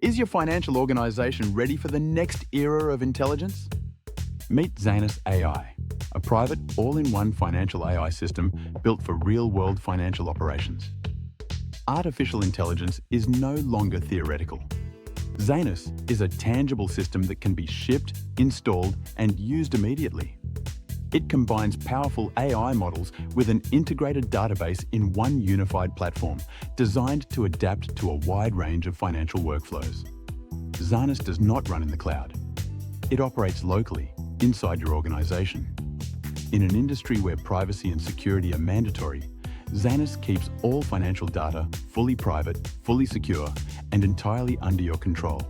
Is your financial organization ready for the next era of intelligence? Meet Zanus AI, a private, all-in-one financial AI system built for real-world financial operations. Artificial intelligence is no longer theoretical. Zanus is a tangible system that can be shipped, installed, and used immediately. It combines powerful AI models with an integrated database in one unified platform, designed to adapt to a wide range of financial workflows. Zanus does not run in the cloud. It operates locally, inside your organization. In an industry where privacy and security are mandatory, Zanus keeps all financial data fully private, fully secure, and entirely under your control.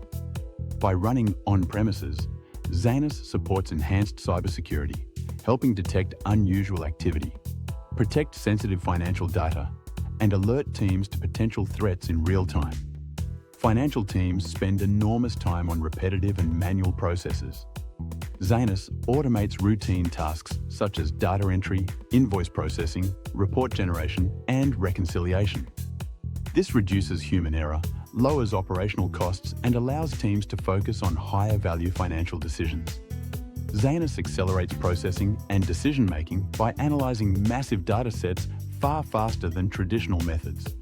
By running on-premises, Zanus supports enhanced cybersecurity, helping detect unusual activity, protect sensitive financial data, and alert teams to potential threats in real time. Financial teams spend enormous time on repetitive and manual processes. Zanus automates routine tasks such as data entry, invoice processing, report generation, and reconciliation. This reduces human error, lowers operational costs, and allows teams to focus on higher-value financial decisions. Zanus accelerates processing and decision-making by analyzing massive data sets far faster than traditional methods.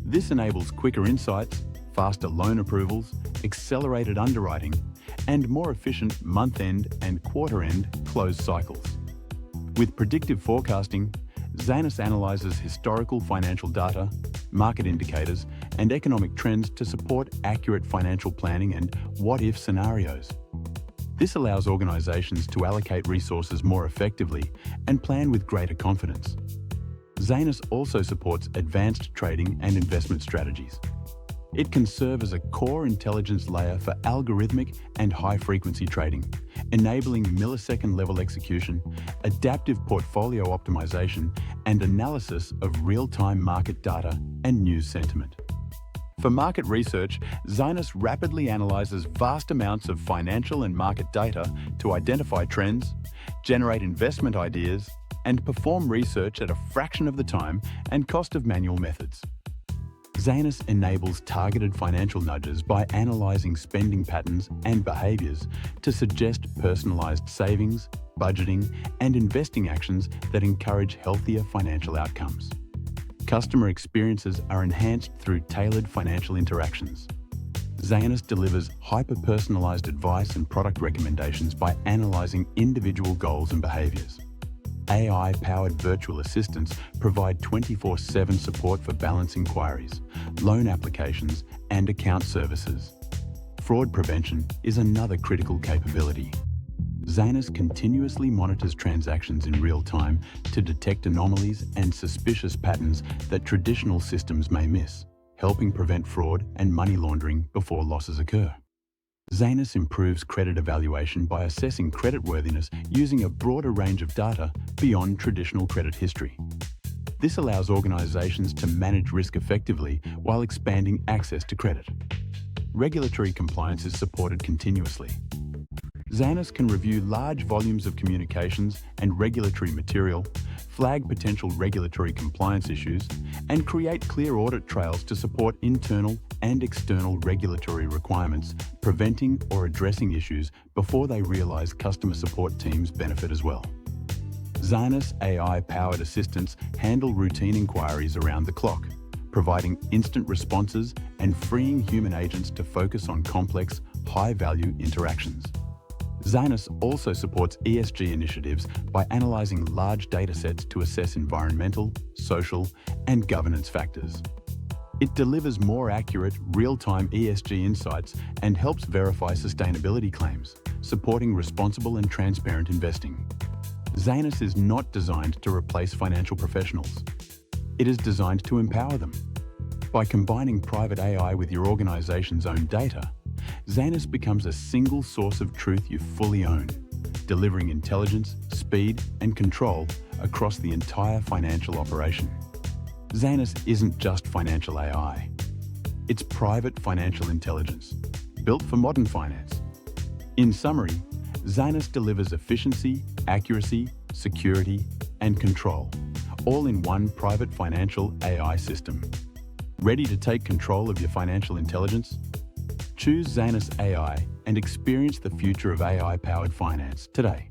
This enables quicker insights, faster loan approvals, accelerated underwriting, and more efficient month-end and quarter-end close cycles. With predictive forecasting, Zanus analyzes historical financial data, market indicators, and economic trends to support accurate financial planning and what-if scenarios. This allows organizations to allocate resources more effectively and plan with greater confidence. Zanus also supports advanced trading and investment strategies. It can serve as a core intelligence layer for algorithmic and high-frequency trading, enabling millisecond-level execution, adaptive portfolio optimization, and analysis of real-time market data and news sentiment. For market research, Zanus rapidly analyzes vast amounts of financial and market data to identify trends, generate investment ideas, and perform research at a fraction of the time and cost of manual methods. Zanus enables targeted financial nudges by analyzing spending patterns and behaviors to suggest personalized savings, budgeting, and investing actions that encourage healthier financial outcomes. Customer experiences are enhanced through tailored financial interactions. Zanus delivers hyper-personalized advice and product recommendations by analyzing individual goals and behaviors. AI-powered virtual assistants provide 24/7 support for balance inquiries, loan applications, and account services. Fraud prevention is another critical capability. Zanus continuously monitors transactions in real time to detect anomalies and suspicious patterns that traditional systems may miss, helping prevent fraud and money laundering before losses occur. Zanus improves credit evaluation by assessing creditworthiness using a broader range of data beyond traditional credit history. This allows organizations to manage risk effectively while expanding access to credit. Regulatory compliance is supported continuously. Zanus can review large volumes of communications and regulatory material, flag potential regulatory compliance issues, and create clear audit trails to support internal and external regulatory requirements, preventing or addressing issues before they realize customer support teams benefit as well. Zanus AI-powered assistants handle routine inquiries around the clock, providing instant responses and freeing human agents to focus on complex, high-value interactions. Zanus also supports ESG initiatives by analyzing large datasets to assess environmental, social, and governance factors. It delivers more accurate, real-time ESG insights and helps verify sustainability claims, supporting responsible and transparent investing. Zanus is not designed to replace financial professionals. It is designed to empower them. By combining private AI with your organization's own data, Zanus becomes a single source of truth you fully own, delivering intelligence, speed, and control across the entire financial operation. Zanus isn't just financial AI. It's private financial intelligence, built for modern finance. In summary, Zanus delivers efficiency, accuracy, security, and control, all in one private financial AI system. Ready to take control of your financial intelligence? Choose Zanus AI and experience the future of AI-powered finance today.